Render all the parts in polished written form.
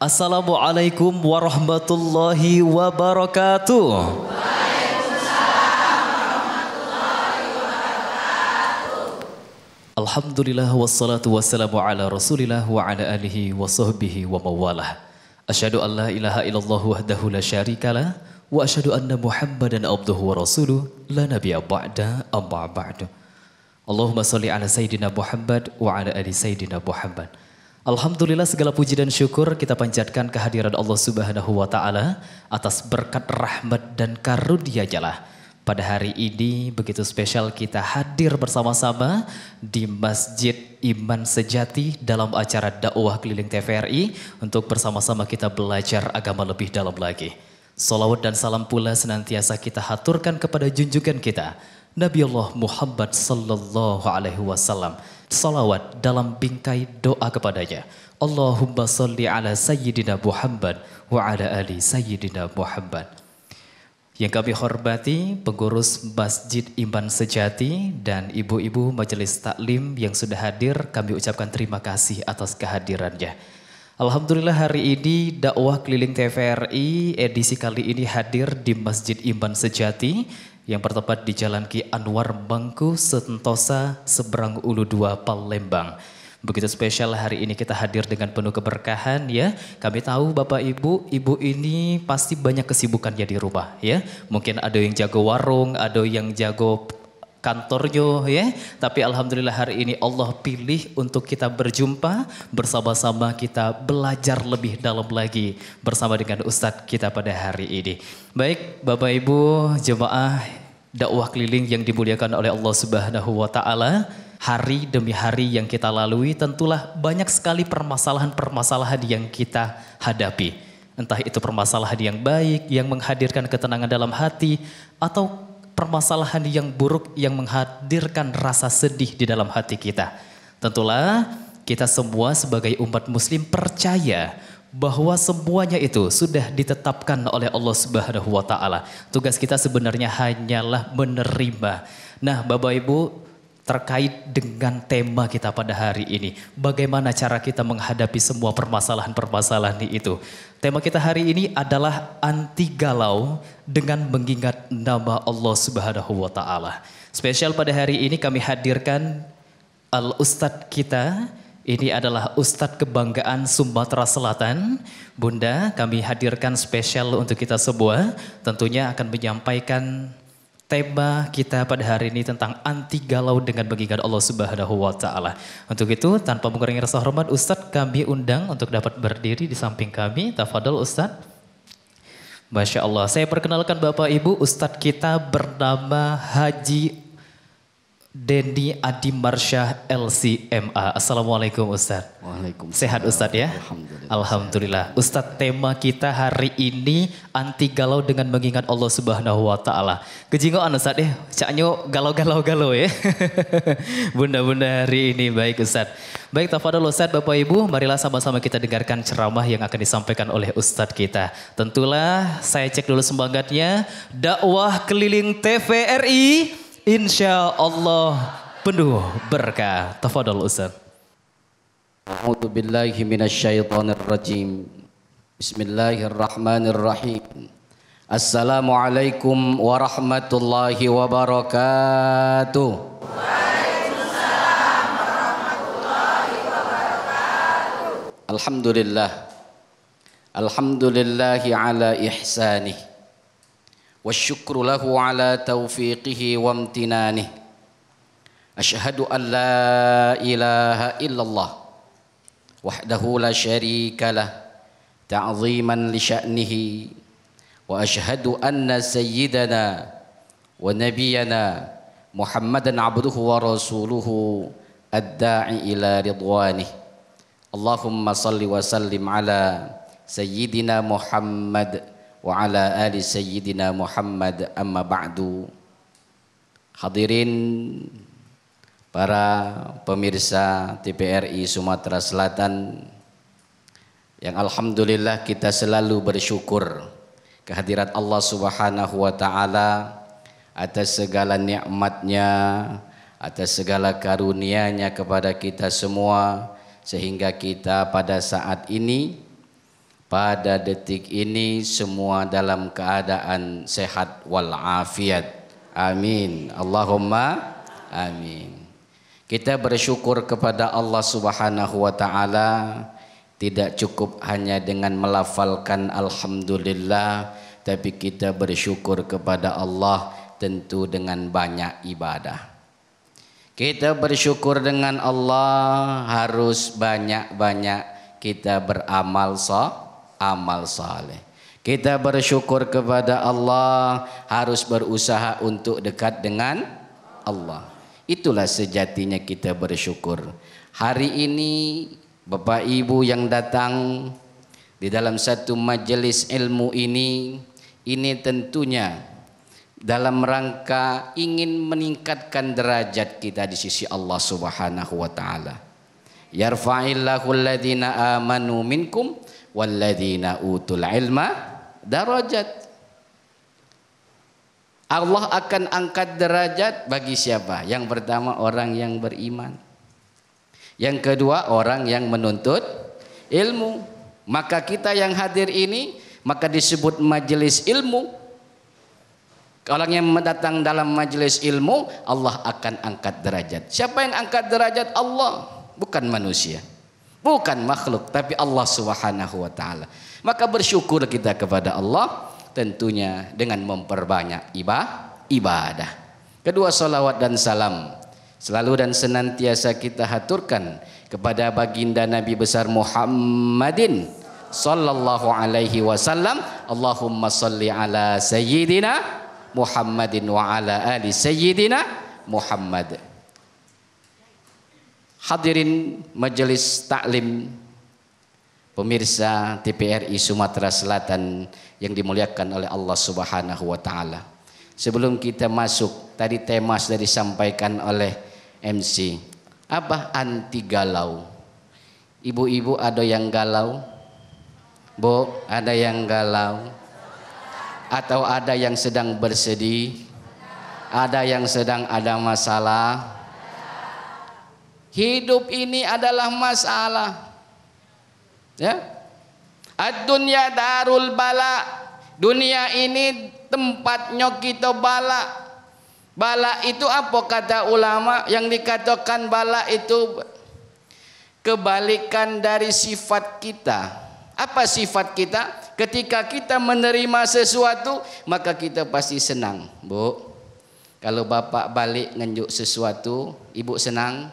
Assalamualaikum warahmatullahi wabarakatuh. Alhamdulillah wassalatu wassalamu ala rasulillah wa ala alihi wa sahbihi wa mawalah. Asyhadu an la ilaha illallah wahdahu la syarikalah wa asyhadu anna muhammadan abduhu wa rasuluh la nabiyya ba'da amma ba'du. Allahumma salli ala sayyidina Muhammad wa ala ali sayyidina Muhammad. Alhamdulillah segala puji dan syukur kita panjatkan kehadiran Allah Subhanahu wa taala atas berkat rahmat dan karunia-Nya. Pada hari ini begitu spesial kita hadir bersama-sama di Masjid Iman Sejati dalam acara dakwah keliling TVRI untuk bersama-sama kita belajar agama lebih dalam lagi. Salawat dan salam pula senantiasa kita haturkan kepada junjungan kita Nabi Allah Muhammad sallallahu alaihi wasallam. Salawat dalam bingkai doa kepadanya. Allahumma salli ala sayyidina Muhammad wa ala ali sayyidina Muhammad. Yang kami hormati pengurus Masjid Iman Sejati dan ibu-ibu majelis taklim yang sudah hadir, kami ucapkan terima kasih atas kehadirannya. Alhamdulillah hari ini dakwah keliling TVRI edisi kali ini hadir di Masjid Iman Sejati yang bertempat di Jalan Ki Anwar Mangku Sentosa Seberang Ulu 2 Palembang. Begitu spesial hari ini kita hadir dengan penuh keberkahan ya. Kami tahu Bapak Ibu, Ibu ini pasti banyak kesibukannya di rumah ya. Mungkin ada yang jago warung, ada yang jago kantornya ya. Tapi alhamdulillah hari ini Allah pilih untuk kita berjumpa bersama-sama kita belajar lebih dalam lagi bersama dengan Ustadz kita pada hari ini. Baik Bapak Ibu jemaah dakwah keliling yang dimuliakan oleh Allah Subhanahu wa taala, hari demi hari yang kita lalui tentulah banyak sekali permasalahan-permasalahan yang kita hadapi. Entah itu permasalahan yang baik yang menghadirkan ketenangan dalam hati atau permasalahan yang buruk yang menghadirkan rasa sedih di dalam hati kita. Tentulah kita semua sebagai umat muslim percaya bahwa semuanya itu sudah ditetapkan oleh Allah Subhanahu wa taala. Tugas kita sebenarnya hanyalah menerima. Nah, Bapak Ibu, terkait dengan tema kita pada hari ini, bagaimana cara kita menghadapi semua permasalahan-permasalahan itu. Tema kita hari ini adalah anti galau dengan mengingat nama Allah Subhanahu wa taala. Spesial pada hari ini kami hadirkan Al-Ustadz kita. Ini adalah Ustadz kebanggaan Sumatera Selatan. Bunda, kami hadirkan spesial untuk kita semua. Tentunya akan menyampaikan tema kita pada hari ini tentang anti galau dengan mengingat Allah Subhanahu wa taala. Untuk itu, tanpa mengurangi rasa hormat, Ustadz kami undang untuk dapat berdiri di samping kami. Tafadhol Ustadz. Masya Allah. Saya perkenalkan Bapak Ibu, Ustadz kita bernama Haji Denny Adi Marsyah LCMA. Assalamualaikum Ustadz. Waalaikumsalam. Sehat Ustadz ya? Alhamdulillah. Ustadz, tema kita hari ini anti galau dengan mengingat Allah Subhanahu wa taala. Kejingoan Ustadz ya, caknyo galau-galau ya. Bunda-bunda hari ini baik Ustadz. Baik, tafadhol Ustadz, Bapak Ibu, marilah sama-sama kita dengarkan ceramah yang akan disampaikan oleh Ustadz kita. Tentulah saya cek dulu semangatnya. Dakwah keliling TVRI insya Allah penuh berkah. Tafadhol Ustaz. A'udzu billahi minasyaitonir rajim. Bismillahirrahmanirrahim. Assalamualaikum warahmatullahi wabarakatuh. Waalaikumsalam warahmatullahi wabarakatuh. Alhamdulillah. Alhamdulillahi ala ihsanih. والشكر له على توفيقه وامتنانه أشهد أن لا إله إلا الله وحده لا شريك له تعظيما لشأنه وأشهد أن سيدنا ونبينا محمدا عبده ورسوله الداعي إلى رضوانه اللهم صل وسلم على سيدنا محمد wa ala ali sayyidina Muhammad amma ba'du. Hadirin para pemirsa TVRI Sumatera Selatan yang alhamdulillah kita selalu bersyukur kehadirat Allah Subhanahu wa taala atas segala nikmatnya, atas segala karunia-Nya kepada kita semua sehingga kita pada saat ini pada detik ini semua dalam keadaan sehat walafiat. Amin. Allahumma amin. Kita bersyukur kepada Allah Subhanahu wa taala, tidak cukup hanya dengan melafalkan alhamdulillah, tapi kita bersyukur kepada Allah tentu dengan banyak ibadah. Kita bersyukur dengan Allah harus banyak-banyak kita beramal amal saleh. Kita bersyukur kepada Allah harus berusaha untuk dekat dengan Allah. Itulah sejatinya kita bersyukur. Hari ini Bapak Ibu yang datang di dalam satu majelis ilmu ini tentunya dalam rangka ingin meningkatkan derajat kita di sisi Allah Subhanahu wa taala. Yarfa'illahu alladhina amanu minkum walladhina utul ilma darajat. Allah akan angkat derajat bagi siapa? Yang pertama orang yang beriman. Yang kedua orang yang menuntut ilmu. Maka kita yang hadir ini maka disebut majelis ilmu. Orang yang datang dalam majelis ilmu, Allah akan angkat derajat. Siapa yang angkat derajat? Allah, bukan manusia, bukan makhluk, tapi Allah Subhanahu wa taala. Maka bersyukur kita kepada Allah tentunya dengan memperbanyak ibadah. Kedua, salawat dan salam selalu dan senantiasa kita haturkan kepada baginda Nabi besar Muhammadin sallallahu alaihi wasallam. Allahumma salli ala sayyidina Muhammadin wa ala ali sayyidina Muhammad. Hadirin majelis taklim, pemirsa TPRI Sumatera Selatan yang dimuliakan oleh Allah Subhanahu wa taala. Sebelum kita masuk, tadi tema sudah disampaikan oleh MC. Apa anti galau? Ibu-ibu ada yang galau? Bu, ada yang galau? Atau ada yang sedang bersedih? Ada yang sedang ada masalah? Hidup ini adalah masalah. Ya? Ad-dunya darul bala. Dunia ini tempatnya kita bala. Bala itu apa kata ulama? Yang dikatakan bala itu kebalikan dari sifat kita. Apa sifat kita? Ketika kita menerima sesuatu, maka kita pasti senang. Bu, kalau bapak balik ngenjuk sesuatu, ibu senang?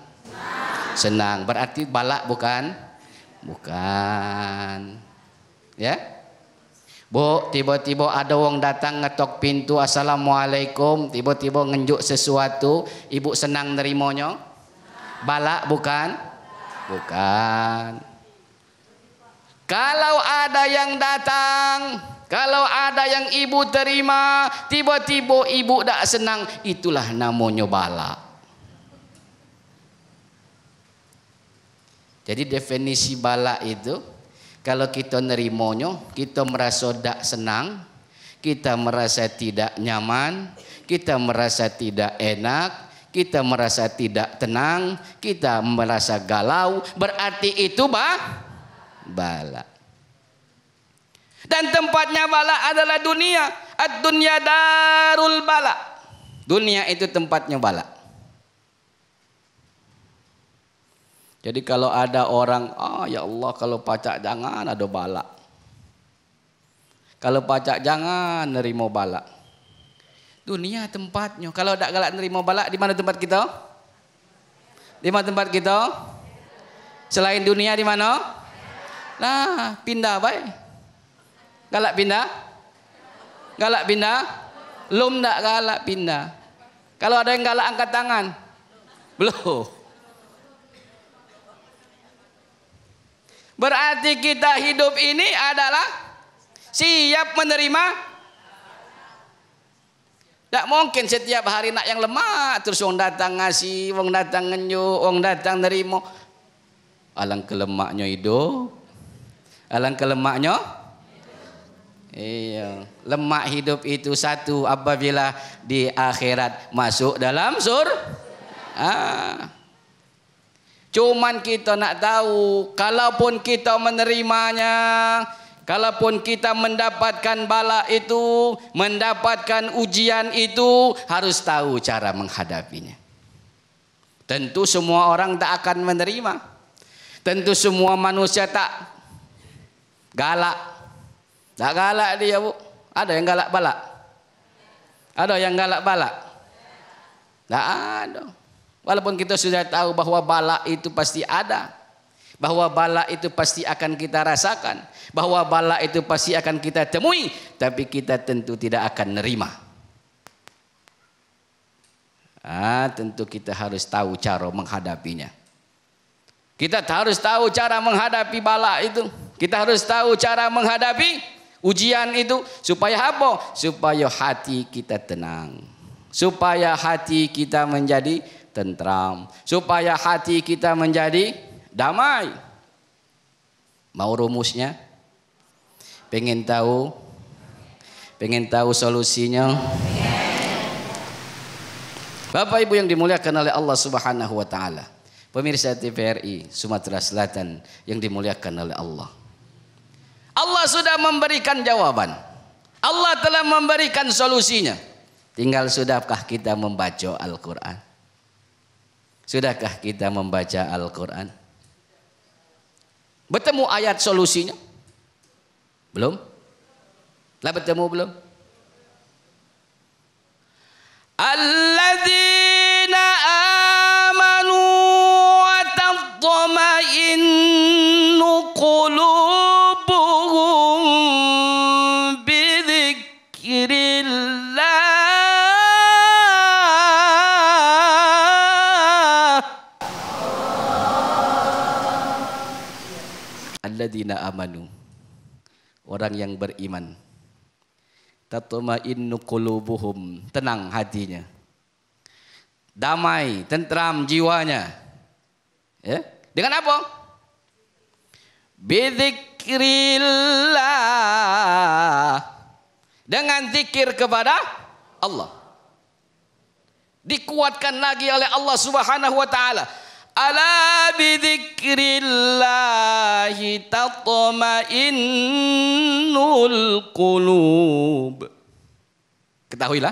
Senang. Berarti bala bukan? Bukan. Ya? Bu, tiba-tiba ada orang datang ngetok pintu, assalamualaikum, tiba-tiba ngenjuk sesuatu, ibu senang nerimanya? Bala bukan? Bukan. Kalau ada yang datang, kalau ada yang ibu terima, tiba-tiba ibu tak senang, itulah namanya bala. Jadi definisi bala itu, kalau kita nerimanya, kita merasa tak senang, kita merasa tidak nyaman, kita merasa tidak enak, kita merasa tidak tenang, kita merasa galau, berarti itu bala. Dan tempatnya bala adalah dunia. Ad-dunya darul bala. Dunia itu tempatnya bala. Jadi kalau ada orang, ya Allah kalau pacak jangan ada bala. Kalau pacak jangan nerimo bala. Dunia tempatnya. Kalau tak galak nerimo bala, di mana tempat kita? Di mana tempat kita? Selain dunia di mana? Nah, pindah baik. Galak pindah? Galak pindah? Belum tak galak pindah. Kalau ada yang galak angkat tangan. Belum. Berarti kita hidup ini adalah siap menerima. Tak mungkin setiap hari nak yang lemah terus orang datang ngasih, orang datang ngenjuk, orang datang nerima. Alangkah lemaknya hidup. Alangkah lemaknya. Iya, lemak hidup itu satu apabila di akhirat masuk dalam surga. Cuman kita nak tahu, kalaupun kita menerimanya, kalaupun kita mendapatkan bala itu, mendapatkan ujian itu, harus tahu cara menghadapinya. Tentu semua orang tak akan menerima. Tentu semua manusia tak galak. Tak galak dia, Bu. Ada yang galak bala? Ada yang galak bala? Tak ada. Walaupun kita sudah tahu bahwa bala itu pasti ada, bahwa bala itu pasti akan kita rasakan, bahwa bala itu pasti akan kita temui, tapi kita tentu tidak akan nerima. Tentu kita harus tahu cara menghadapinya. Kita harus tahu cara menghadapi bala itu. Kita harus tahu cara menghadapi ujian itu. Supaya apa? Supaya hati kita tenang, supaya hati kita menjadi tentram, supaya hati kita menjadi damai. Mau rumusnya? Pengen tahu? Pengen tahu solusinya? Bapak Ibu yang dimuliakan oleh Allah Subhanahu wa taala, pemirsa TVRI Sumatera Selatan yang dimuliakan oleh Allah. Allah sudah memberikan jawaban. Allah telah memberikan solusinya. Tinggal sudahkah kita membaca Al-Qur'an? Sudahkah kita membaca Al-Quran? Bertemu ayat solusinya? Belum? Lah bertemu belum? Alladzina amanu wa tatma'innu qulubuhum bidzikrillah. Alladzina amanu, orang yang beriman. Tatma'innu qulubuhum, tenang hatinya, damai, tentram jiwanya. Ya, dengan apa? Bidzikrillah, dengan zikir kepada Allah. Dikuatkan lagi oleh Allah Subhanahu wa taala. Ala bidzikrillahi tatma'innul qulub. Ketahuilah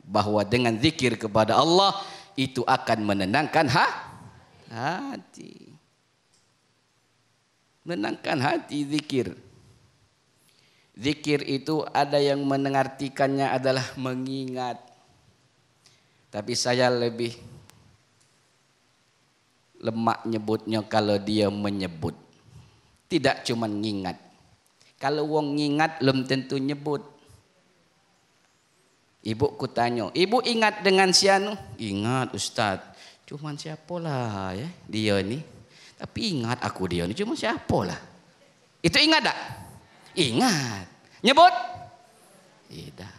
bahwa dengan zikir kepada Allah itu akan menenangkan hati. Menenangkan hati zikir. Zikir itu ada yang mengartikannya adalah mengingat. Tapi saya lebih lemak nyebutnya kalau dia menyebut. Tidak cuma ngingat. Kalau wong ngingat belum tentu nyebut. Ibu ku tanya, ibu ingat dengan sianu? Ingat Ustaz. Cuman siapalah ya dia ni. Tapi ingat aku dia ni cuma siapalah. Itu ingat tak? Ingat. Nyebut? Tidak.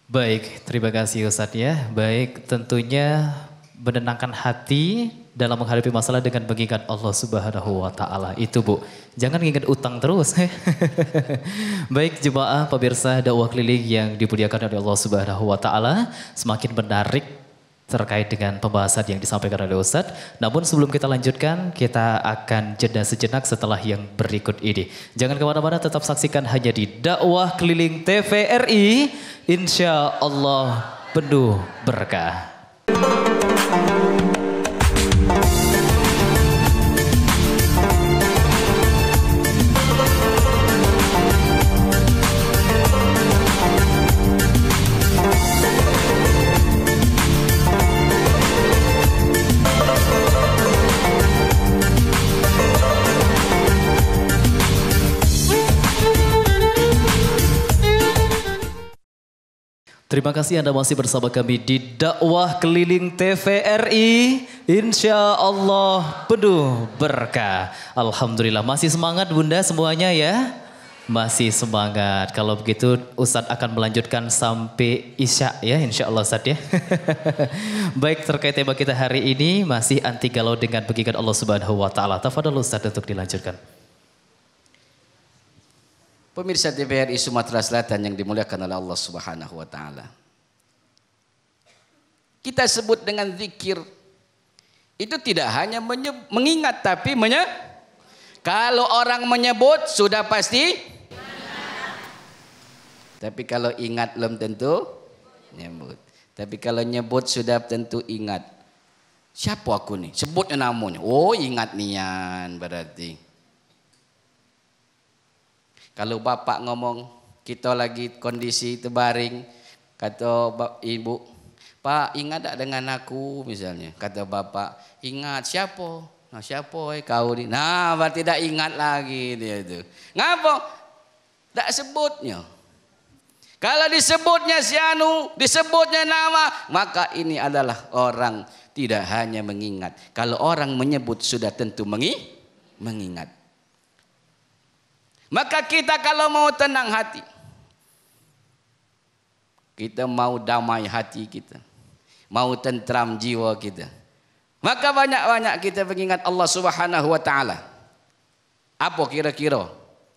Baik, terima kasih Ustaz ya. Baik, tentunya menenangkan hati dalam menghadapi masalah dengan mengingat Allah Subhanahu wa taala. Itu Bu, jangan ingat utang terus. Baik jemaah pemirsa dakwah keliling yang dimuliakan oleh Allah Subhanahu wa taala, semakin menarik terkait dengan pembahasan yang disampaikan oleh Ustadz. Namun sebelum kita lanjutkan, kita akan jeda sejenak setelah yang berikut ini. Jangan kemana-mana, tetap saksikan hanya di dakwah keliling TVRI. Insya Allah penuh berkah. Terima kasih Anda masih bersama kami di dakwah keliling TVRI. Insya Allah penuh berkah. Alhamdulillah, masih semangat Bunda semuanya ya? Masih semangat. Kalau begitu Ustadz akan melanjutkan sampai Isya ya, insya Allah Ustadz ya. Baik, terkait tema kita hari ini masih anti galau dengan mengingat Allah Subhanahu wa taala. Tafadhol Ustadz untuk dilanjutkan. Pemirsa TVRI Sumatera Selatan yang dimuliakan oleh Allah Subhanahu wa taala. Kita sebut dengan zikir itu tidak hanya mengingat tapi Kalau orang menyebut sudah pasti. Tapi kalau ingat belum tentu nyebut. Tapi kalau nyebut sudah tentu ingat. Siapa aku nih? Sebutnya namanya. Oh, ingat nian berarti. Kalau bapak ngomong, kita lagi kondisi terbaring, kata ibu, Pak ingat tak dengan aku misalnya. Kata bapak, ingat siapa? Nah siapa kau ni? Nah berarti tak ingat lagi dia itu. Ngapa? Tak sebutnya. Kalau disebutnya si anu, disebutnya nama, maka ini adalah orang tidak hanya mengingat. Kalau orang menyebut sudah tentu mengingat. Maka kita kalau mau tenang hati, kita mau damai hati kita, mau tentram jiwa kita, maka banyak-banyak kita mengingat Allah Subhanahu wa taala. Apa kira-kira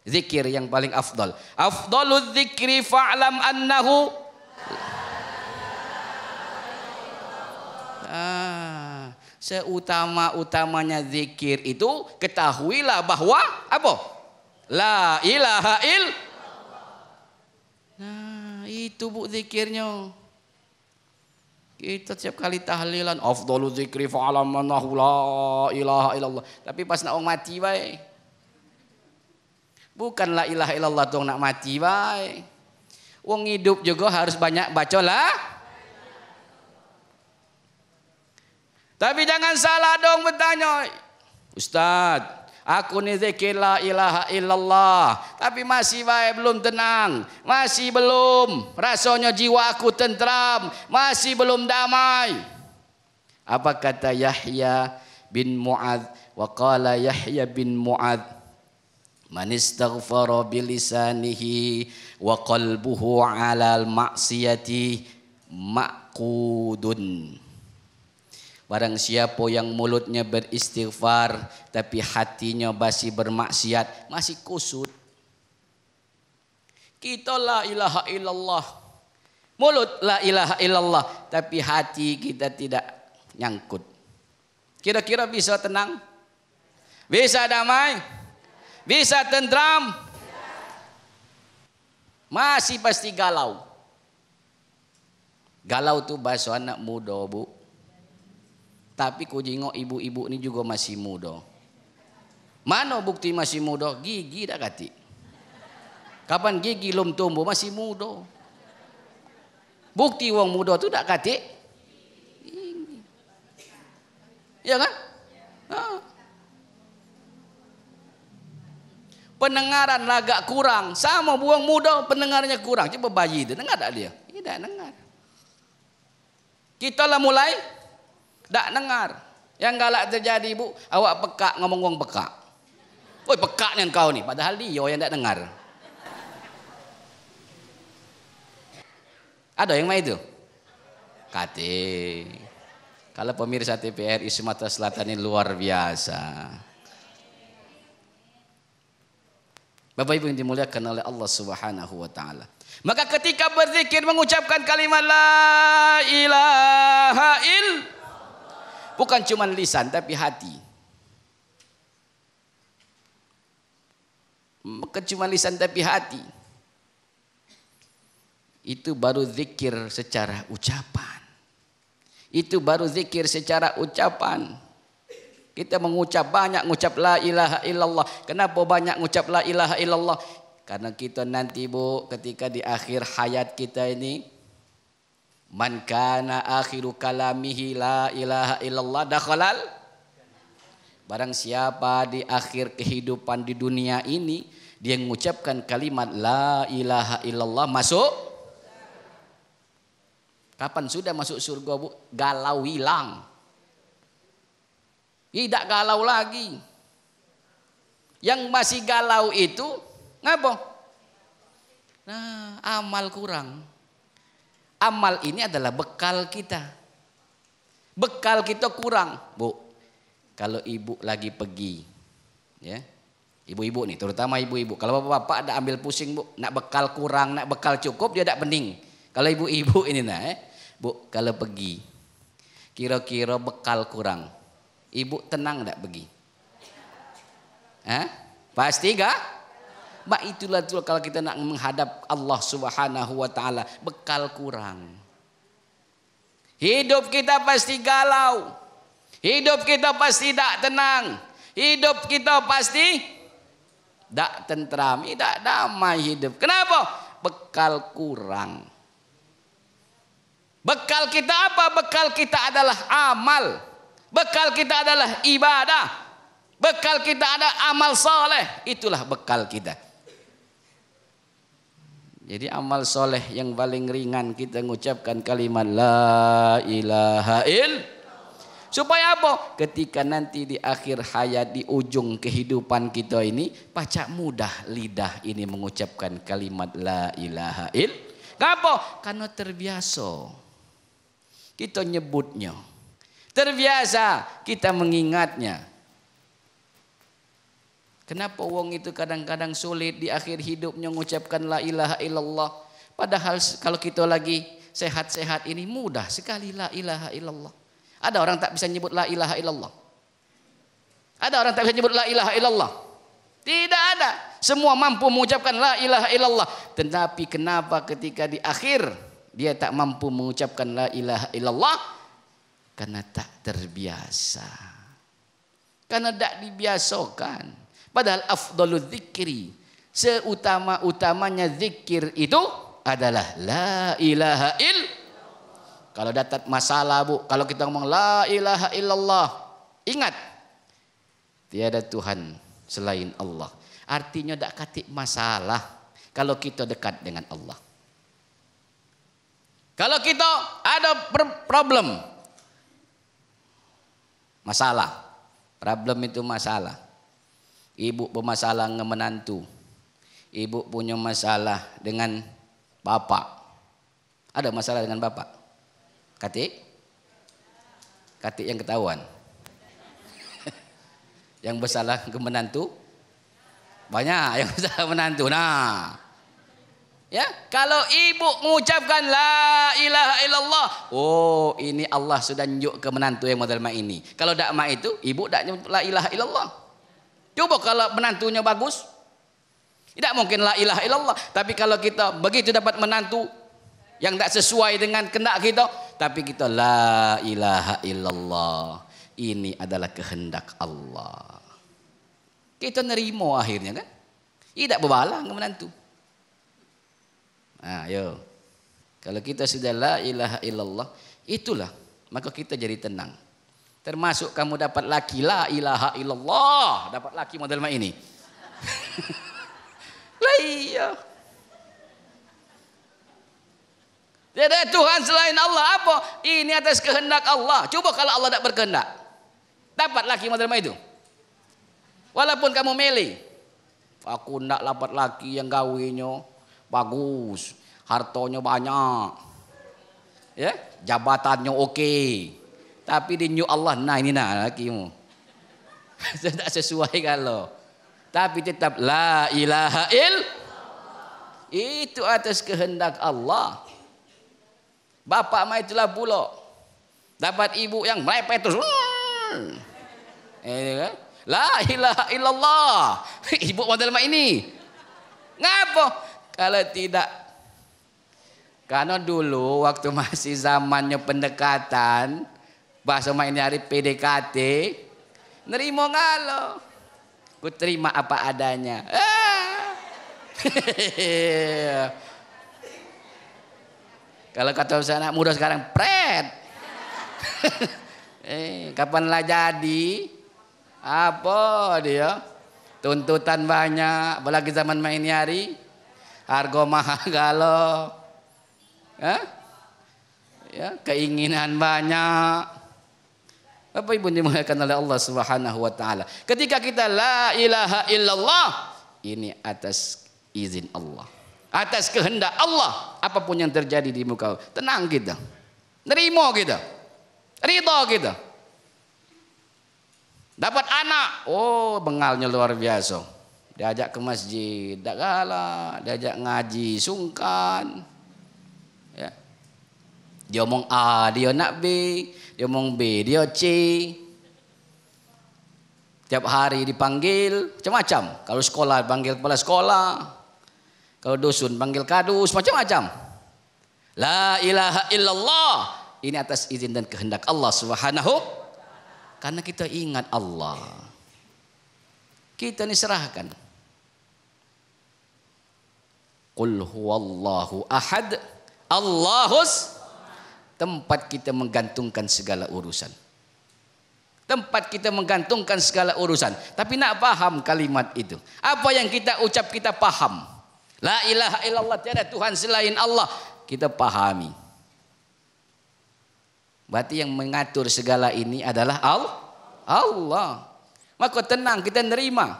zikir yang paling afdal? Afdalul zikri fa'lam annahu seutama-utamanya zikir itu ketahuilah bahwa apa? La ilaha illallah. Nah, itu bu zikirnya. Kita setiap kali tahlilan afdalul zikri fa'lam annahu la ilaha illallah. Tapi pas nak orang mati baik. Bukan la ilaha illallah tu nak mati baik. Wong hidup juga harus banyak baca lah. Tapi jangan salah dong bertanya, Ustaz, aku ni zikir la ilaha illallah, tapi masih baik belum tenang, masih belum rasanya jiwa aku tentram, masih belum damai. Apa kata Yahya bin Mu'adz? Wa qala Yahya bin Mu'adz, man istaghfara bilisanihi wa qalbuhu 'alal ma'siyati maqudun. Barang siapa yang mulutnya beristighfar tapi hatinya masih bermaksiat, masih kusut. Kita la ilaha illallah, mulut la ilaha illallah, tapi hati kita tidak nyangkut. Kira-kira bisa tenang? Bisa damai? Bisa tentram? Masih pasti galau. Galau tu bahasa anak muda, Bu. Tapi ku jengok ibu-ibu ni juga masih muda. Mana bukti masih muda? Gigi dah kati. Kapan gigi belum tumbuh masih muda. Bukti wong muda tu dak kati. Ya kan? Pendengaran agak kurang. Sama buang muda pendengarnya kurang. Coba bayi itu dengar tak dia? Tidak dengar. Kita lah mulai tak dengar. Yang galak terjadi bu, awak pekak ngomong wong pekak. Woi pekaknya kau ni, padahal dia yang tak dengar. Ada yang main itu? Kate. Kalau pemirsa TVRI Sumatera Selatan ini luar biasa. Bapak Ibu yang dimuliakan oleh Allah Subhanahu wa taala. Maka ketika berzikir mengucapkan kalimat la ilaha illallah, bukan cuma lisan tapi hati. Bukan cuma lisan tapi hati. Itu baru zikir secara ucapan. Itu baru zikir secara ucapan. Kita mengucap banyak, mengucap la ilaha illallah. Kenapa banyak mengucap la ilaha illallah? Karena kita nanti bu, ketika di akhir hayat kita ini, man kana akhiru kalamihi la ilaha illallah dakhalal. Barang siapa di akhir kehidupan di dunia ini dia mengucapkan kalimat la ilaha illallah masuk. Kapan sudah masuk surga bu? Galau hilang. Tidak galau lagi. Yang masih galau itu ngapa? Nah, amal kurang. Amal ini adalah bekal kita. Bekal kita kurang, Bu. Kalau ibu lagi pergi, ya, ibu-ibu nih, terutama ibu-ibu. Kalau bapak-bapak ada ambil pusing, Bu, nak bekal kurang, nak bekal cukup, dia tak pening. Kalau ibu-ibu ini nah, Bu, kalau pergi, kira-kira bekal kurang, ibu tenang tak pergi? Pasti gak? Mak itulah tuh kalau kita nak menghadap Allah Subhanahu wa taala, bekal kurang. Hidup kita pasti galau. Hidup kita pasti tak tenang. Hidup kita pasti tak tentram, tak damai hidup. Kenapa? Bekal kurang. Bekal kita apa? Bekal kita adalah amal. Bekal kita adalah ibadah. Bekal kita ada amal soleh. Itulah bekal kita. Jadi amal soleh yang paling ringan kita mengucapkan kalimat la ilaha illallah. Supaya apa? Ketika nanti di akhir hayat, di ujung kehidupan kita ini, pacak mudah lidah ini mengucapkan kalimat la ilaha illallah. Kenapa? Karena terbiasa kita nyebutnya. Terbiasa kita mengingatnya. Kenapa wong itu kadang-kadang sulit di akhir hidupnya mengucapkan la ilaha illallah. Padahal kalau kita lagi sehat-sehat ini mudah sekali la ilaha illallah. Ada orang tak bisa nyebut la ilaha illallah? Ada orang tak bisa nyebut la ilaha illallah? Tidak ada. Semua mampu mengucapkan la ilaha illallah. Tetapi kenapa ketika di akhir dia tak mampu mengucapkan la ilaha illallah? Karena tak terbiasa. Karena tak dibiasakan. Padahal afdalul dzikri, seutama-utamanya zikir itu adalah la ilaha illallah. Kalau dapat masalah bu, kalau kita ngomong la ilaha illallah, ingat tiada Tuhan selain Allah. Artinya tak katik masalah kalau kita dekat dengan Allah. Kalau kita ada problem, masalah, problem itu masalah. Ibu bermasalah dengan menantu, ibu punya masalah dengan bapak. Ada masalah dengan bapak? Katik yang ketahuan. Yang bersalah ke menantu banyak, yang bersalah menantu. Nah, ya, kalau ibu mengucapkan la ilaha illallah, oh ini Allah sudah nunjuk ke menantu yang model mak ini. Kalau dak mak itu, ibu dak nyebut la ilaha illallah. Coba kalau menantunya bagus, tidak mungkin la ilaha illallah. Tapi kalau kita begitu dapat menantu yang tak sesuai dengan kehendak kita, tapi kita la ilaha illallah, ini adalah kehendak Allah, kita nerima akhirnya kan, tidak berbalah dengan menantu. Nah, yo, kalau kita sudah la ilaha illallah, itulah maka kita jadi tenang. Termasuk kamu dapat laki la ilaha illallah, dapat laki model mak ini. Lah iya. Tiada Tuhan selain Allah. Apa? Ini atas kehendak Allah. Coba kalau Allah tak berkehendak, dapat laki model mak itu. Walaupun kamu milih, aku nak dapat laki yang gawinya bagus, hartonya banyak, ya, jabatannya oke. Tapi di new Allah, nah ini nah lakimu. Tidak sesuai kalau. Tapi tetap la ilaha illallah. Itu atas kehendak Allah. Bapak mah itulah pula. Dapat ibu yang merepet terus. La ilaha illallah. Ibu model mak ini. Ngapa? Kalau tidak. Karena dulu waktu masih zamannya pendekatan, bahasa mak ini hari PDKT, nerimo ngalo, ku terima apa adanya. Kalau kata anak muda sekarang, pret. Kapanlah jadi? Apa dia? Tuntutan banyak, apalagi zaman mak ini hari, harga mahal galo, ya, keinginan banyak. Bapak Ibu dimuliakan oleh Allah Subhanahu wa taala. Ketika kita la ilaha illallah, ini atas izin Allah, atas kehendak Allah. Apapun yang terjadi di muka, tenang kita, nerimo kita, ridho kita. Dapat anak, oh bengalnya luar biasa. Diajak ke masjid, tak kalah, diajak ngaji, sungkan. Ya. Dia omong A, dia nak B. Dia ngomong B, dia C. Tiap hari dipanggil macam-macam. Kalau sekolah panggil kepala sekolah, kalau dusun panggil kadus, macam-macam. La ilaha illallah. Ini atas izin dan kehendak Allah Subhanahu. Karena kita ingat Allah. Kita diserahkan. Qul huwallahu ahad. Allahus. Tempat kita menggantungkan segala urusan. Tempat kita menggantungkan segala urusan. Tapi nak paham kalimat itu. Apa yang kita ucap kita paham. La ilaha illallah, tiada Tuhan selain Allah. Kita pahami. Berarti yang mengatur segala ini adalah Allah. Maka tenang, kita nerima.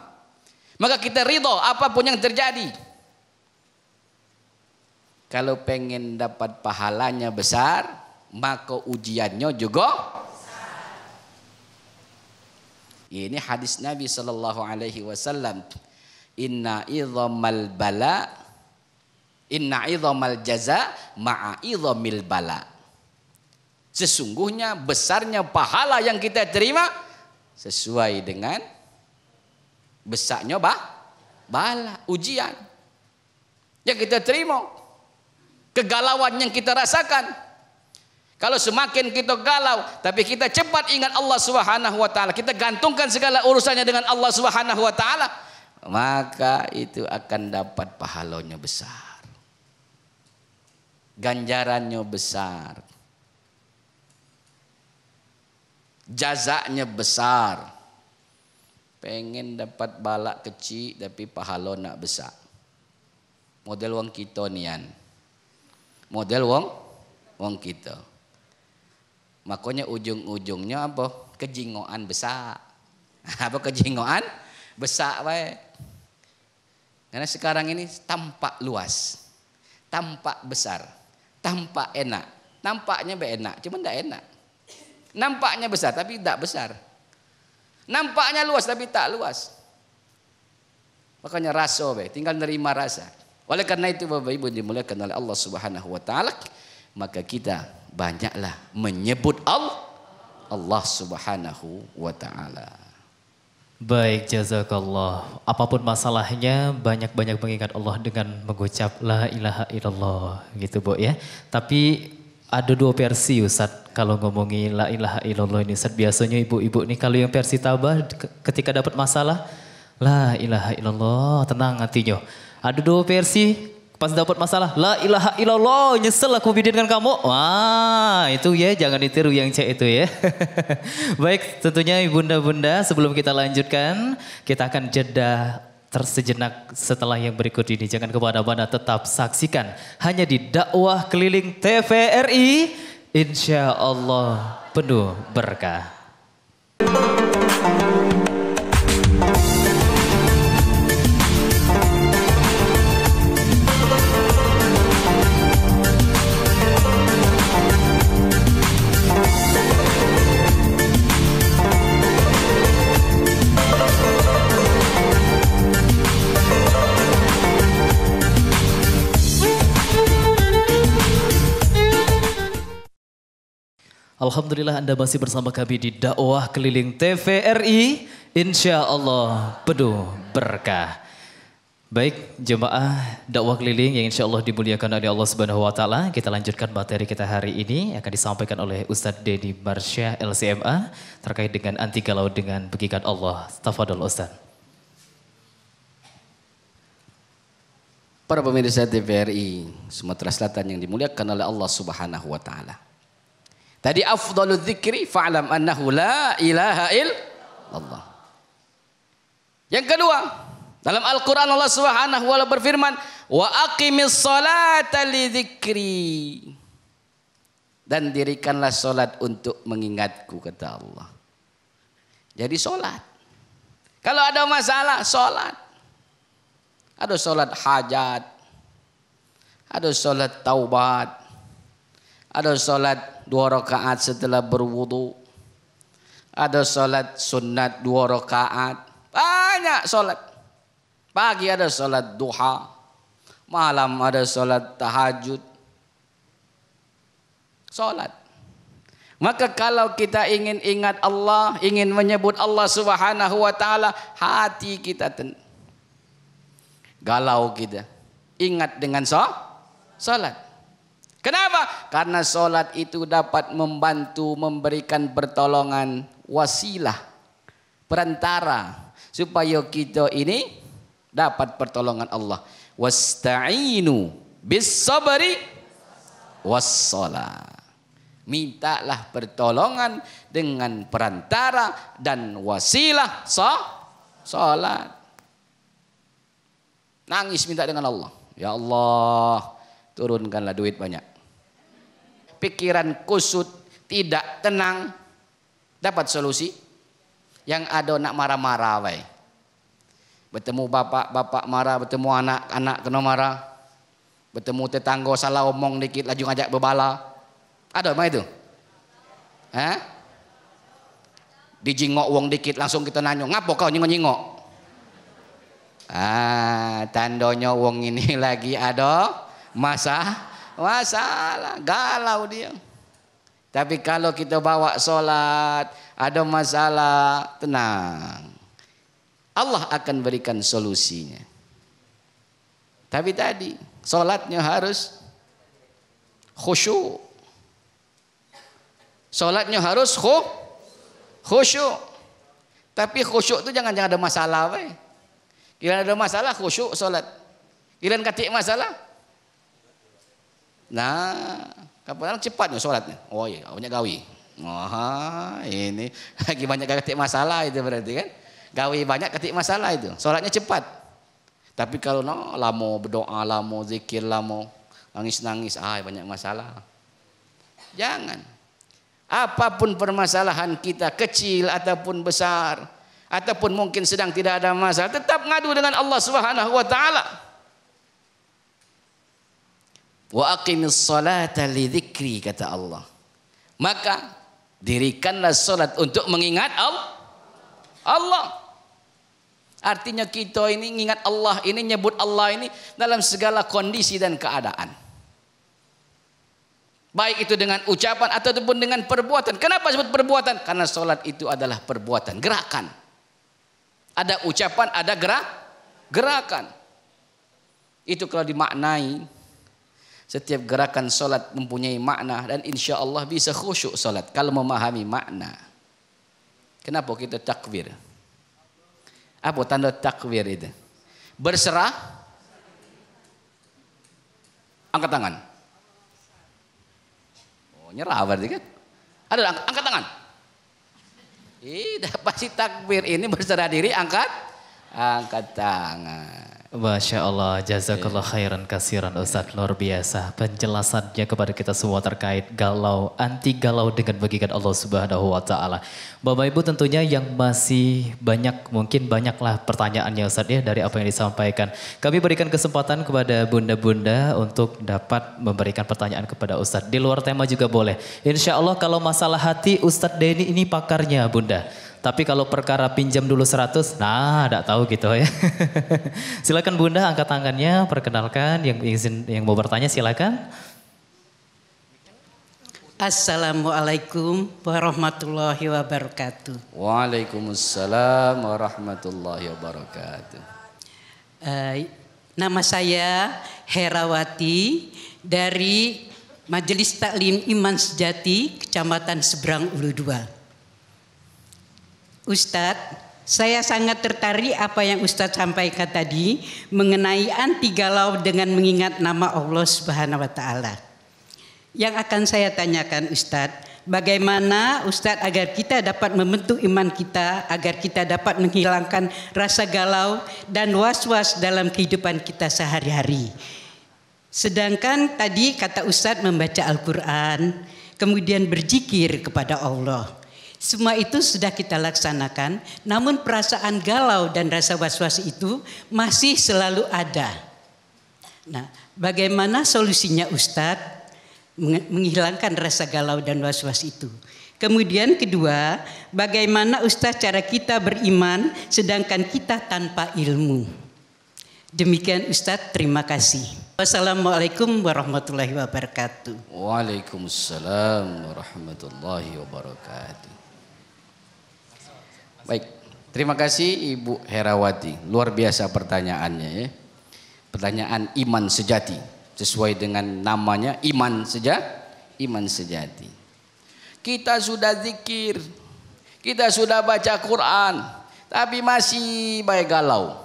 Maka kita ridho apapun yang terjadi. Kalau pengen dapat pahalanya besar, maka ujiannya juga. Ini hadis Nabi sallallahu alaihi wasallam. Inna idhamal jaza ma'a idhamil bala. Sesungguhnya besarnya pahala yang kita terima sesuai dengan besarnya bala, ujian yang kita terima, kegalauan yang kita rasakan. Kalau semakin kita galau, tapi kita cepat ingat Allah Subhanahu wa taala, kita gantungkan segala urusannya dengan Allah Subhanahu wa taala, maka itu akan dapat pahalanya besar. Ganjarannya besar. Jazanya besar. Pengen dapat balak kecil tapi pahala nak besar. Model wong kita nian. Model wong kita. Makanya ujung-ujungnya apa? Kejingoan besar. Apa kejingoan? Besar baik. Karena sekarang ini tampak luas. Tampak besar. Tampak enak. Nampaknya enak, cuma tidak enak. Nampaknya besar tapi tidak besar. Nampaknya luas tapi tak luas. Makanya rasa tinggal nerima rasa. Oleh karena itu Bapak Ibu dimuliakan oleh Allah Subhanahu wa taala, maka kita banyaklah menyebut Allah Subhanahu wa taala. Baik, jazakallah. Apapun masalahnya, banyak-banyak mengingat Allah dengan mengucap la ilaha illallah gitu, Bu ya. Tapi ada dua versi Ustaz kalau ngomongin la ilaha illallah ini Ustaz. Biasanya ibu-ibu nih kalau yang versi tabah ketika dapat masalah la ilaha illallah, tenang hatinya. Ada dua versi. Pas dapat masalah, la ilaha illallah, nyesel aku bidin dengan kamu. Wah, itu ya, jangan ditiru yang cek itu ya. Baik, tentunya ibunda-bunda sebelum kita lanjutkan, kita akan jeda tersejenak setelah yang berikut ini. Jangan kemana-mana, tetap saksikan hanya di dakwah keliling TVRI. Insya Allah penuh berkah. Alhamdulillah Anda masih bersama kami di dakwah keliling TVRI. Insya Allah penuh berkah. Baik jemaah dakwah keliling yang insya Allah dimuliakan oleh Allah Subhanahu wa taala. Kita lanjutkan materi kita hari ini akan disampaikan oleh Ustadz Denny Marsya LCMA terkait dengan anti galau dengan pegiat Allah. Tafadhol Ustadz. Para pemirsa TVRI Sumatera Selatan yang dimuliakan oleh Allah Subhanahu wa taala. Tadi afdhalu dzikri fa'lam annahu la ilaha illallah. Yang kedua, dalam Al-Qur'an Allah Subhanahu wa taala berfirman, "Wa aqimis salata li dzikri." Dan dirikanlah salat untuk mengingatku, kata Allah. Jadi salat. Kalau ada masalah, salat. Ada salat hajat. Ada salat taubat. Ada salat 2 rakaat setelah berwudu. Ada salat sunat 2 rakaat. Banyak salat. Pagi ada salat duha. Malam ada salat tahajud. Salat. Maka kalau kita ingin ingat Allah, ingin menyebut Allah Subhanahu wa taala, hati kita galau kita. Ingat dengan salat. Kenapa? Karena salat itu dapat membantu, memberikan pertolongan, wasilah, perantara supaya kita ini dapat pertolongan Allah. Wasta'inu bis sabri was shalah. Mintalah pertolongan dengan perantara dan wasilah salat. Nangis minta dengan Allah. Ya Allah, turunkanlah duit banyak. Pikiran kusut, tidak tenang, dapat solusi. Yang ada nak marah-marah baik. Bertemu bapak marah, bertemu anak kena marah. Bertemu tetangga salah omong dikit laju ngajak berbala. Ada apa itu? Hah? Dijingok wong dikit langsung kita nanya, "Ngapo kau nyingok-nyingok?" Tandanya wong ini lagi ada masalah, galau dia. Tapi kalau kita bawa sholat, ada masalah, tenang. Allah akan berikan solusinya. Tapi tadi, sholatnya harus khusyuk. Sholatnya harus khusyuk. Tapi khusyuk itu jangan ada masalah. Kira ada masalah khusyuk sholat. Kira katik masalah. Nah, kapan cepatnya sholatnya. Oh iya, banyak gawi. Wah, ini lagi banyak katik masalah itu berarti kan. Gawi banyak katik masalah itu. Sholatnya cepat. Tapi kalau lama berdoa, lama zikir, lama nangis-nangis, banyak masalah. Jangan. Apapun permasalahan kita, kecil ataupun besar, ataupun mungkin sedang tidak ada masalah, tetap ngadu dengan Allah Subhanahu wa taala. Wa aqimis salata li dzikri, kata Allah. Maka dirikanlah salat untuk mengingat Allah. Artinya kita ini mengingat Allah, ini nyebut Allah ini dalam segala kondisi dan keadaan. Baik itu dengan ucapan ataupun dengan perbuatan. Kenapa disebut perbuatan? Karena sholat itu adalah perbuatan, gerakan. Ada ucapan, ada gerakan. Itu kalau dimaknai, setiap gerakan sholat mempunyai makna dan insya Allah bisa khusyuk sholat kalau memahami makna. Kenapa kita takbir? Apa tanda takbir itu? Berserah, angkat tangan. Nyerah berarti kan? Ada angkat tangan. Pasti takbir ini berserah diri, angkat tangan. Masya Allah, jazakallah khairan kasiran Ustadz, luar biasa penjelasannya kepada kita semua terkait galau, anti galau dengan mengingat Allah Subhanahu wa taala. Bapak Ibu tentunya yang masih banyak, mungkin banyaklah pertanyaannya Ustadz ya dari apa yang disampaikan. Kami berikan kesempatan kepada bunda-bunda untuk dapat memberikan pertanyaan kepada Ustadz. Di luar tema juga boleh. Insya Allah kalau masalah hati Ustadz Denny ini pakarnya bunda. Tapi kalau perkara pinjam dulu 100, enggak tahu gitu ya. Silakan Bunda angkat tangannya, perkenalkan yang mau bertanya silakan. Assalamualaikum warahmatullahi wabarakatuh. Waalaikumsalam warahmatullahi wabarakatuh. Nama saya Herawati dari Majelis Taklim Iman Sejati, Kecamatan Seberang Ulu 2. Ustadz, saya sangat tertarik apa yang Ustadz sampaikan tadi mengenai anti galau dengan mengingat nama Allah Subhanahu wa taala. Yang akan saya tanyakan Ustadz, bagaimana Ustadz agar kita dapat membentuk iman kita, agar kita dapat menghilangkan rasa galau dan was-was dalam kehidupan kita sehari-hari. Sedangkan tadi kata Ustadz membaca Al-Quran, kemudian berzikir kepada Allah. Semua itu sudah kita laksanakan, namun perasaan galau dan rasa was-was itu masih selalu ada. Nah, bagaimana solusinya Ustadz menghilangkan rasa galau dan was-was itu? Kemudian kedua, bagaimana Ustadz cara kita beriman sedangkan kita tanpa ilmu? Demikian Ustadz, terima kasih. Wassalamualaikum warahmatullahi wabarakatuh. Waalaikumsalam warahmatullahi wabarakatuh. Baik, terima kasih Ibu Herawati. Luar biasa pertanyaannya ya. Pertanyaan iman sejati sesuai dengan namanya iman sejati. Kita sudah zikir, kita sudah baca Quran, tapi masih baik galau.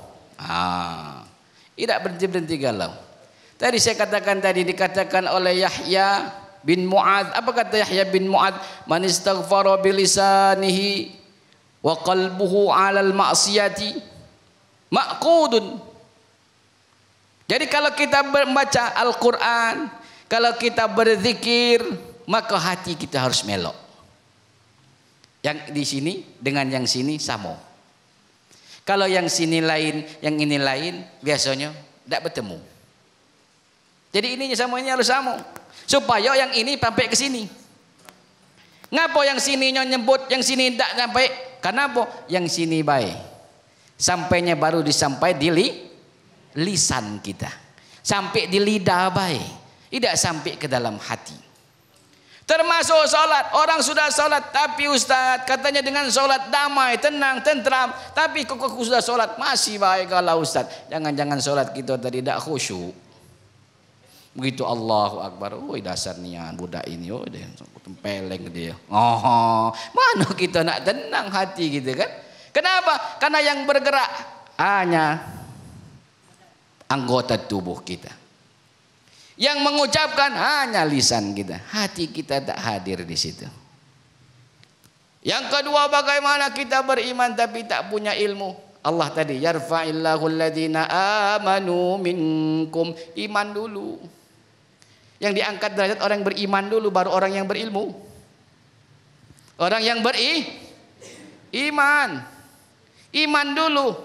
Tidak berhenti galau. Tadi saya katakan dikatakan oleh Yahya bin Mu'adz. Apa kata Yahya bin Mu'adz? Man istaghfara bilisanihi wa qalbuhu 'alal ma'siyati ma'qudun. Jadi kalau kita membaca Al-Qur'an, kalau kita berzikir, maka hati kita harus melok. Yang di sini dengan yang sini sama. Kalau yang sini lain, yang ini lain, biasanya tidak bertemu. Jadi ininya sama, ini harus sama. Supaya yang ini sampai ke sini. Ngapa yang sininya nyebut, yang sini tidak sampai? Kenapa? Yang sini baik. Sampainya baru disampai di lisan kita. Sampai di lidah baik. Tidak sampai ke dalam hati. Termasuk sholat. Orang sudah sholat. Tapi Ustaz katanya dengan sholat damai, tenang, tentram. Tapi kok sudah sholat masih baik kalau Ustaz. Jangan-jangan sholat kita tadi tidak khusyuk. Begitu Allahu Akbar, dasar nian budak ini, dia tempeleng dia. Mana kita nak tenang hati gitu kan? Kenapa? Karena yang bergerak hanya anggota tubuh kita. Yang mengucapkan hanya lisan kita. Hati kita tak hadir di situ. Yang kedua, bagaimana kita beriman tapi tak punya ilmu? Allah tadi, yarfa'illahu alladhina amanu minkum. Iman dulu. Yang diangkat derajat orang yang beriman dulu, baru orang yang berilmu. Orang yang beriman. Iman dulu.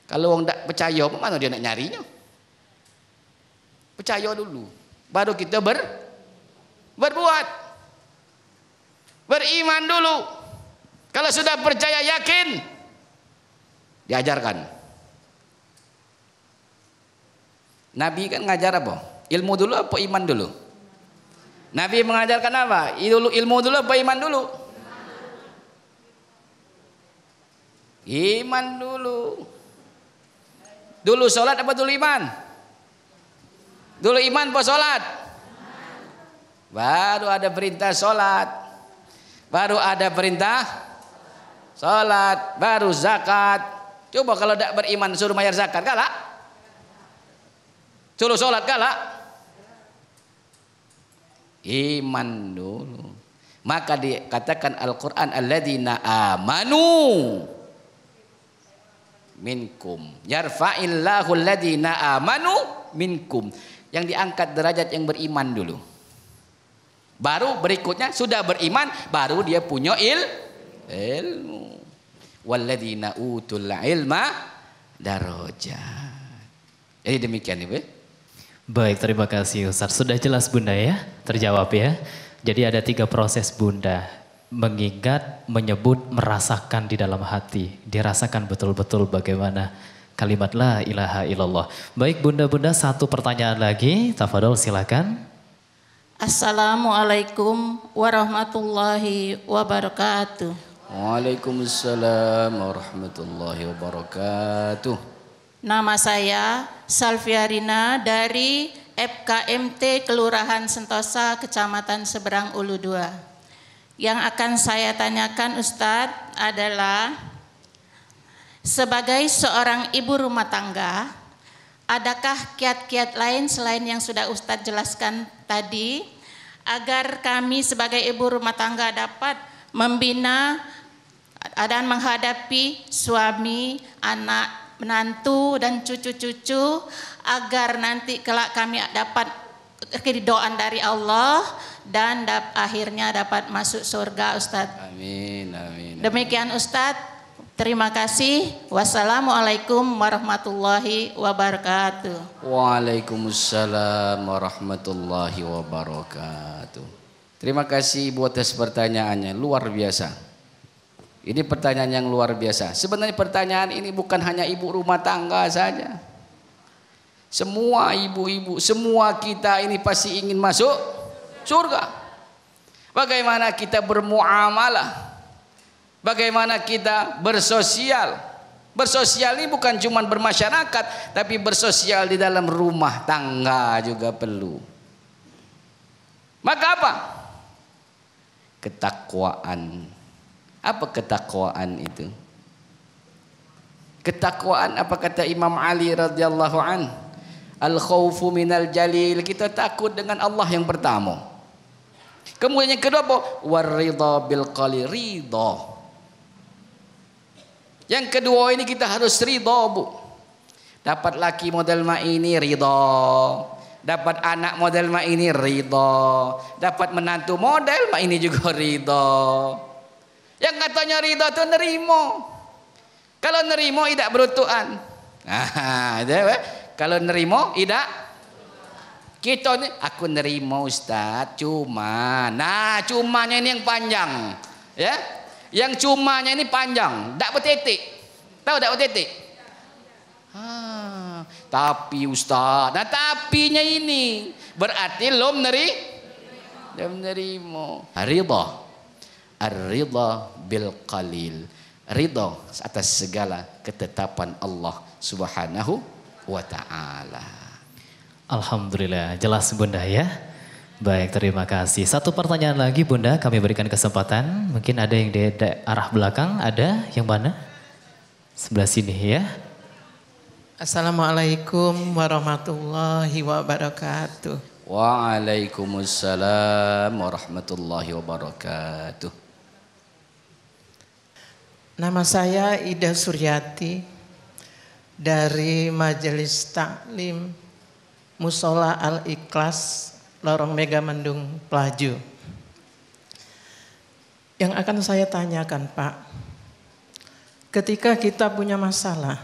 Kalau orang tak percaya, mana dia nak nyarinya? Percaya dulu. Baru kita berbuat. Beriman dulu. Kalau sudah percaya yakin, diajarkan. Nabi kan ngajar apa? Ilmu dulu apa iman dulu? Nabi mengajarkan apa? Ilmu dulu apa iman dulu? Iman dulu. Dulu sholat apa dulu iman? Dulu iman apa sholat? Baru ada perintah sholat. Baru ada perintah sholat. Baru zakat. Coba kalau tidak beriman suruh bayar zakat, kalah? Suruh sholat kalah? Iman dulu. Maka dikatakan Al-Quran alladzina amanu minkum. Yarfa'illahu alladzina amanu minkum. Yang diangkat derajat yang beriman dulu. Baru berikutnya sudah beriman, baru dia punya ilmu. Walladzina utul ilma darajat. Jadi demikian Ibu. Baik, terima kasih Ustaz. Sudah jelas Bunda ya, terjawab ya. Jadi ada 3 proses Bunda. Mengingat, menyebut, merasakan di dalam hati. Dirasakan betul-betul bagaimana kalimat la ilaha illallah. Baik Bunda-Bunda, 1 pertanyaan lagi. Tafadhol silakan. Assalamualaikum warahmatullahi wabarakatuh. Waalaikumsalam warahmatullahi wabarakatuh. Nama saya Salviarina dari FKMT Kelurahan Sentosa, Kecamatan Seberang Ulu 2. Yang akan saya tanyakan Ustadz adalah, sebagai seorang ibu rumah tangga, adakah kiat-kiat lain selain yang sudah Ustadz jelaskan tadi, agar kami sebagai ibu rumah tangga dapat membina dan menghadapi suami, anak, menantu dan cucu-cucu, agar nanti kelak kami dapat keridhaan dari Allah dan akhirnya dapat masuk surga Ustadz. Amin, amin. Demikian Ustadz, terima kasih. Wassalamualaikum warahmatullahi wabarakatuh. Waalaikumsalam warahmatullahi wabarakatuh. Terima kasih Ibu atas pertanyaannya, luar biasa. Ini pertanyaan yang luar biasa. Sebenarnya pertanyaan ini bukan hanya ibu rumah tangga saja. Semua ibu-ibu, semua kita ini pasti ingin masuk surga. Bagaimana kita bermuamalah? Bagaimana kita bersosial? Bersosial ini bukan cuma bermasyarakat, tapi bersosial di dalam rumah tangga juga perlu. Maka apa? Ketakwaan. Apa ketakwaan itu? Ketakwaan apa kata Imam Ali radhiyallahu an? Al-khawfu minal jalil, kita takut dengan Allah yang pertama. Kemudian yang kedua apa? Waridha bil qalil, ridha. Yang kedua ini kita harus ridha, Bu. Dapat laki model mak ini ridha. Dapat anak model mak ini ridha. Dapat menantu model mak ini juga ridha. Yang katanya ridha itu nerimo. Kalau nerimo tidak berutuan. Kalau nerimo tidak, kita ini aku nerimo Ustaz, cuma, nah cumanya ini yang panjang, ya, yang cumanya ini panjang, tak bertitik, tahu tak bertitik? Tapi Ustaz, nah tapinya ini berarti belum nerimo. Ar-ridha bil qalil, ridha atas segala ketetapan Allah Subhanahu wa ta'ala. Alhamdulillah, jelas Bunda ya. Baik, terima kasih. Satu pertanyaan lagi Bunda, kami berikan kesempatan. Mungkin ada yang di arah belakang, ada yang mana? Sebelah sini ya. Assalamualaikum warahmatullahi wabarakatuh. Waalaikumsalam warahmatullahi wabarakatuh. Nama saya Ida Suryati dari Majelis Taklim Musola Al-Ikhlas Lorong Megamendung Pelaju. Yang akan saya tanyakan Pak, ketika kita punya masalah,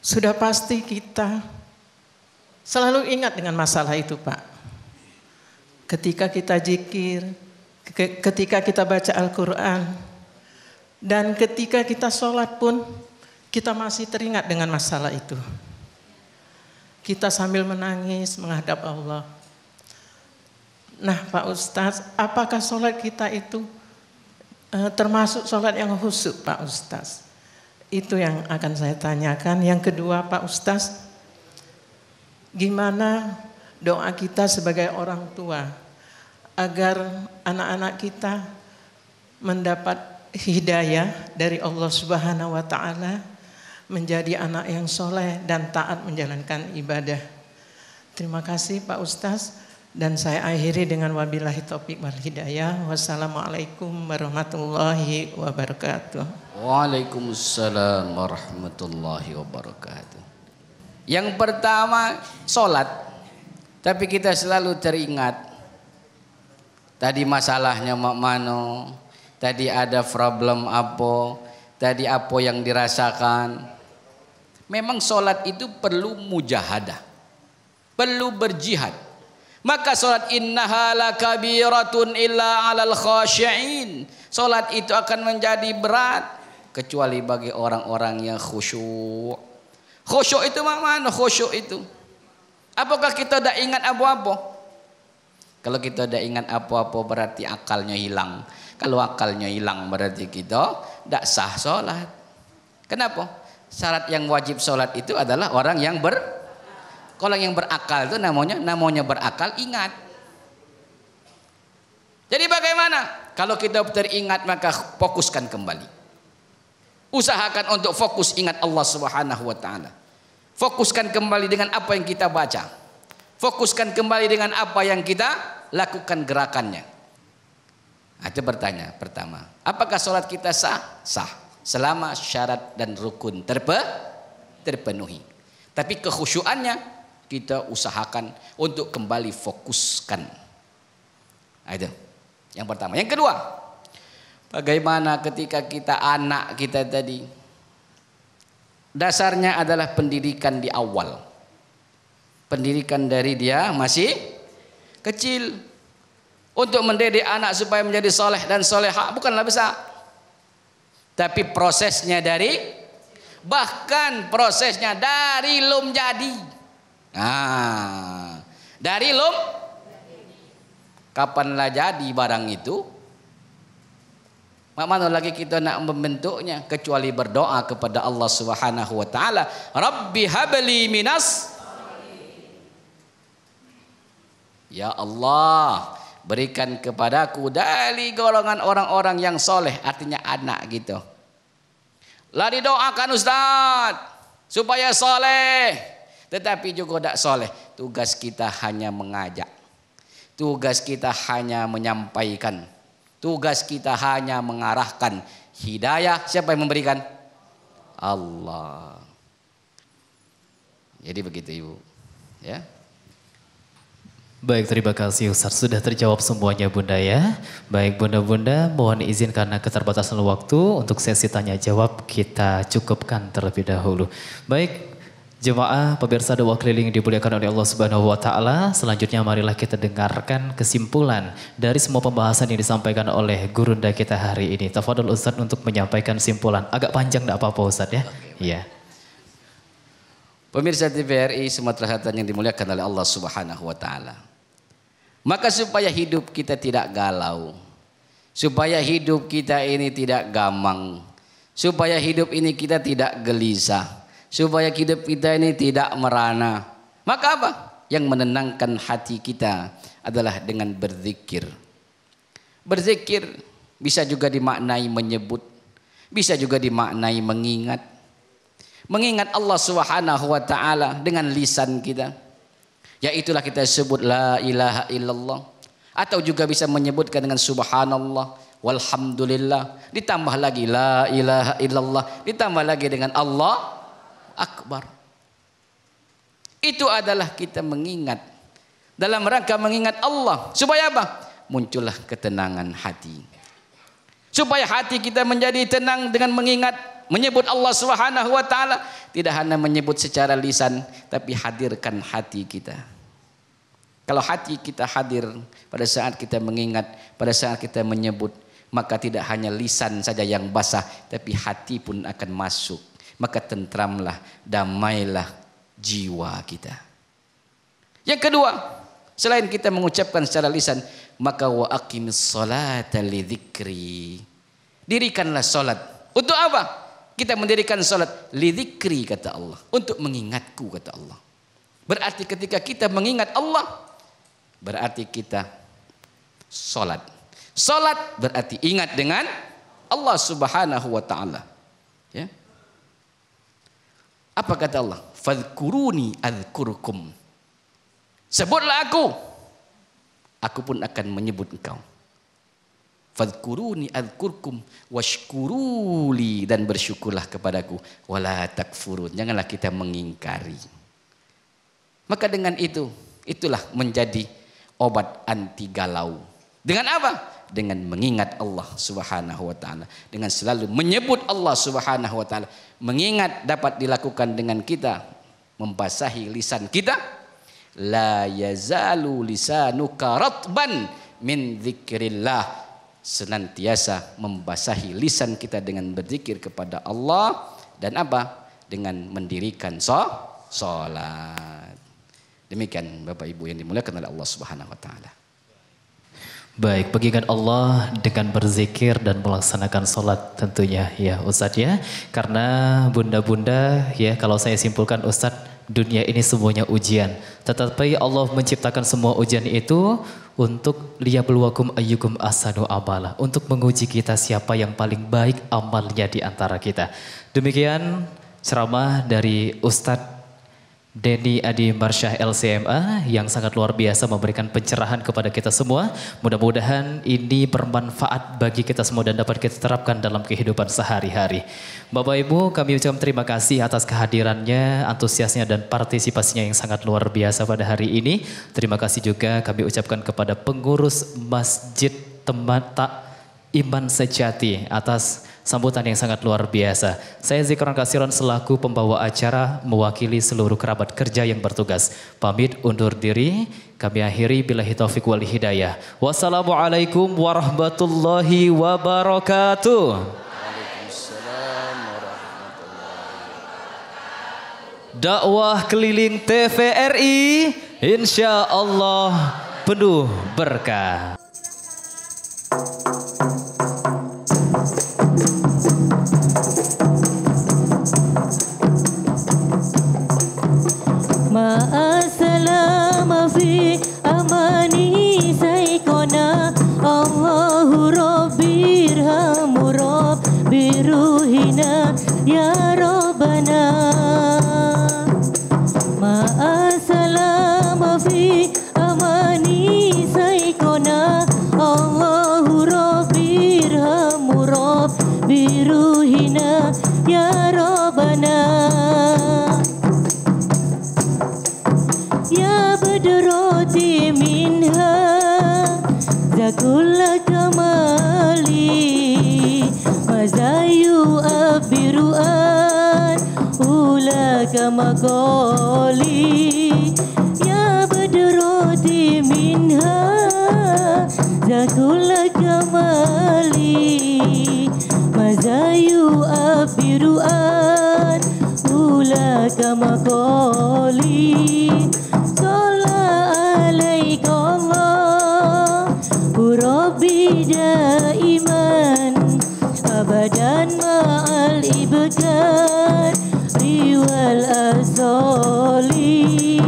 sudah pasti kita selalu ingat dengan masalah itu Pak. Ketika kita zikir, ketika kita baca Al-Quran, dan ketika kita sholat pun, kita masih teringat dengan masalah itu. Kita sambil menangis menghadap Allah. Nah Pak Ustadz, apakah sholat kita itu termasuk sholat yang khusyuk Pak Ustadz? Itu yang akan saya tanyakan. Yang kedua Pak Ustadz, gimana doa kita sebagai orang tua agar anak-anak kita mendapat hidayah dari Allah Subhanahu wa ta'ala, menjadi anak yang soleh dan taat menjalankan ibadah. Terima kasih Pak Ustaz, dan saya akhiri dengan wabillahi taufiq wal hidayah. Wassalamualaikum warahmatullahi wabarakatuh. Waalaikumsalam warahmatullahi wabarakatuh. Yang pertama sholat, tapi kita selalu teringat tadi masalahnya mak mano, tadi ada problem apa, tadi apa yang dirasakan. Memang sholat itu perlu mujahadah, perlu berjihad. Maka sholat innaha lakabiratun illa alal khashi'in. Sholat itu akan menjadi berat kecuali bagi orang-orang yang khusyuk. Khusyuk itu mana khusyuk itu? Apakah kita tidak ingat apa-apa? Kalau kita tidak ingat apa-apa berarti akalnya hilang. Kalau akalnya hilang berarti kita tidak sah sholat. Kenapa? Syarat yang wajib sholat itu adalah orang yang kalau yang berakal itu namanya berakal ingat. Jadi bagaimana? Kalau kita teringat maka fokuskan kembali. Usahakan untuk fokus ingat Allah Subhanahu wa ta'ala. Fokuskan kembali dengan apa yang kita baca. Fokuskan kembali dengan apa yang kita lakukan gerakannya. Itu bertanya pertama, apakah sholat kita sah? Sah, selama syarat dan rukun terpenuhi. Tapi kekhusyuannya kita usahakan untuk kembali fokuskan. Itu yang pertama. Yang kedua, bagaimana ketika kita anak kita tadi, dasarnya adalah pendidikan di awal. Pendidikan dari dia masih kecil. Untuk mendidik anak supaya menjadi soleh dan soleha bukanlah besar. tapi prosesnya bahkan prosesnya dari belum jadi. Nah, dari belum, kapanlah jadi barang itu? Mana lagi kita nak membentuknya kecuali berdoa kepada Allah Subhanahu wa taala, Rabbi habli minas, ya Allah, berikan kepadaku dari golongan orang-orang yang soleh, artinya anak gitu. Lah didoakan Ustaz supaya soleh, tetapi juga tidak soleh. Tugas kita hanya mengajak, tugas kita hanya menyampaikan, tugas kita hanya mengarahkan. Hidayah siapa yang memberikan? Allah. Jadi begitu Ibu, ya. Baik, terima kasih Ustaz. Sudah terjawab semuanya Bunda ya. Baik Bunda-Bunda, mohon izin karena keterbatasan waktu untuk sesi tanya jawab kita cukupkan terlebih dahulu. Baik, jemaah pemirsa doa keliling dimuliakan oleh Allah Subhanahu wa taala. Selanjutnya marilah kita dengarkan kesimpulan dari semua pembahasan yang disampaikan oleh gurunda kita hari ini. Tafadhol Ustaz untuk menyampaikan simpulan. Agak panjang enggak apa-apa Ustaz ya. Iya. Pemirsa TVRI Sumatera Selatan yang dimuliakan oleh Allah Subhanahu wa taala. Maka supaya hidup kita tidak galau, supaya hidup kita ini tidak gamang, supaya hidup ini kita tidak gelisah, supaya hidup kita ini tidak merana. Maka apa? Yang menenangkan hati kita adalah dengan berzikir. Berzikir bisa juga dimaknai menyebut, bisa juga dimaknai mengingat. Mengingat Allah Subhanahu wa taala dengan lisan kita. Yaitulah kita sebut la ilaha illallah, atau juga bisa menyebutkan dengan subhanallah walhamdulillah, ditambah lagi la ilaha illallah, ditambah lagi dengan Allah akbar. Itu adalah kita mengingat dalam rangka mengingat Allah supaya apa? Muncullah ketenangan hati. Supaya hati kita menjadi tenang dengan mengingat, menyebut Allah Subhanahu wa taala, tidak hanya menyebut secara lisan tapi hadirkan hati kita. Kalau hati kita hadir pada saat kita mengingat, pada saat kita menyebut, maka tidak hanya lisan saja yang basah tapi hati pun akan masuk. Maka tentramlah, damailah jiwa kita. Yang kedua, selain kita mengucapkan secara lisan, maka wa aqimis sholata li dzikri. Dirikanlah salat. Untuk apa? Kita mendirikan salat li dzikri kata Allah, untuk mengingatku kata Allah. Berarti ketika kita mengingat Allah, berarti kita salat. Salat berarti ingat dengan Allah Subhanahu wa taala. Ya. Apa kata Allah? Fadhkuruni adzkurkum. Sebutlah aku pun akan menyebut engkau. Fadhkuruni adzkurkum washkuruli, dan bersyukurlah kepadaku, wala takfurun, janganlah kita mengingkari. Maka dengan itulah menjadi obat anti galau. Dengan apa? Dengan mengingat Allah Subhanahu wa taala, dengan selalu menyebut Allah Subhanahu wa taala. Mengingat dapat dilakukan dengan kita membasahi lisan kita. La yazalu lisanuka ratban min dzikrillah. Senantiasa membasahi lisan kita dengan berzikir kepada Allah, dan apa? Dengan mendirikan salat. Demikian Bapak Ibu yang dimuliakan oleh Allah Subhanahu wa taala. Baik, mengingat Allah dengan berzikir dan melaksanakan sholat tentunya ya Ustadz ya. Karena bunda-bunda ya, kalau saya simpulkan Ustadz, dunia ini semuanya ujian. Tetapi Allah menciptakan semua ujian itu untuk liyabluwakum ayyukum ahsanu amala, untuk menguji kita siapa yang paling baik amalnya di antara kita. Demikian ceramah dari Ustadz Denny Adi Marsyah LCMA yang sangat luar biasa memberikan pencerahan kepada kita semua. Mudah-mudahan ini bermanfaat bagi kita semua dan dapat kita terapkan dalam kehidupan sehari-hari. Bapak Ibu, kami ucapkan terima kasih atas kehadirannya, antusiasnya dan partisipasinya yang sangat luar biasa pada hari ini. Terima kasih juga kami ucapkan kepada pengurus Masjid Temata Iman Sejati atas sambutan yang sangat luar biasa. Saya Zikron Kasiron selaku pembawa acara mewakili seluruh kerabat kerja yang bertugas. Pamit undur diri, kami akhiri billahi taufik wal hidayah. Wassalamualaikum warahmatullahi wabarakatuh. dakwah keliling TVRI insya Allah penuh berkah. Ma'asalama fi amani saykona Allahu Rabbi irhamu Rabbi ruhina ya Rabbana. Ma'asalama fi amani saykona Allahu Rabbi irhamu Rabbi ruhina ya Rabbana. Ya badroti minha zakulla kamali mazayu abiruan ulaka maqali. Ya badroti minha zakulla kamali mazayu abiruan ulaka maqali. Rabbi daiman abadan ma'al ibkar riwal asali.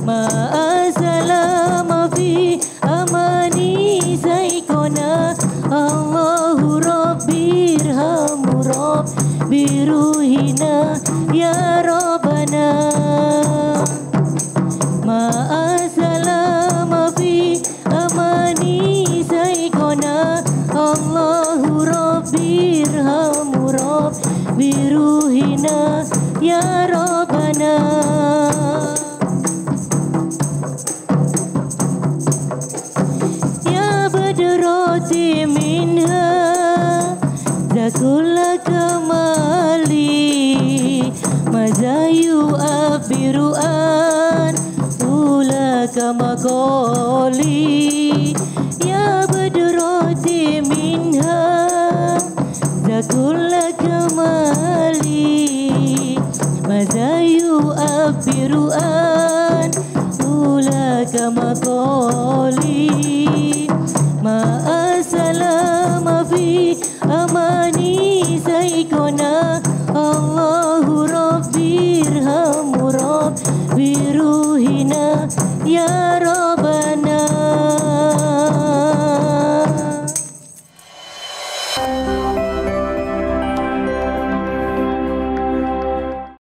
Ma'asalama fi amani saykona Allahu Rabbi irhamu Rabbi ruhina ya Rabbana. Ma'asalama fi amani saykona Allahu Rabbi irhamu Rabbi ruhina ya Rabbana. Ya badroti minha zakulla kamali mazayu abiruan ulaka maqali. Ya badroti minha zakulla kamali mazayu abiruan ulaka maqali. Ma'asalama fi amani saykona Allahu Rabbi irhamu Rabbi ruhina ya Rabbana.